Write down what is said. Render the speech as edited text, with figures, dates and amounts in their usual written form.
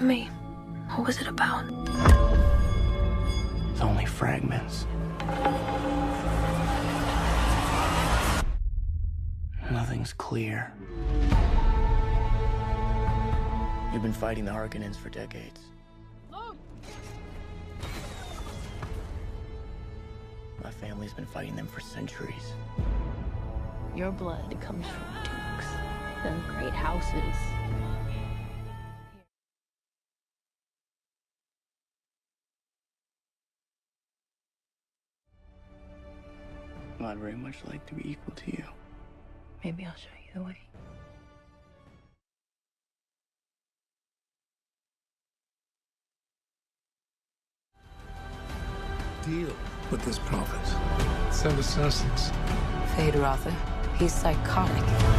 me. What was it about? It's only fragments. Nothing's clear. You've been fighting the Harkonnens for decades. My family's been fighting them for centuries. Your blood comes from dukes, them great houses. Well, I'd very much like to be equal to you. Maybe I'll show you the way. Deal with this province. Send assassins. Fade Rother. He's psychotic.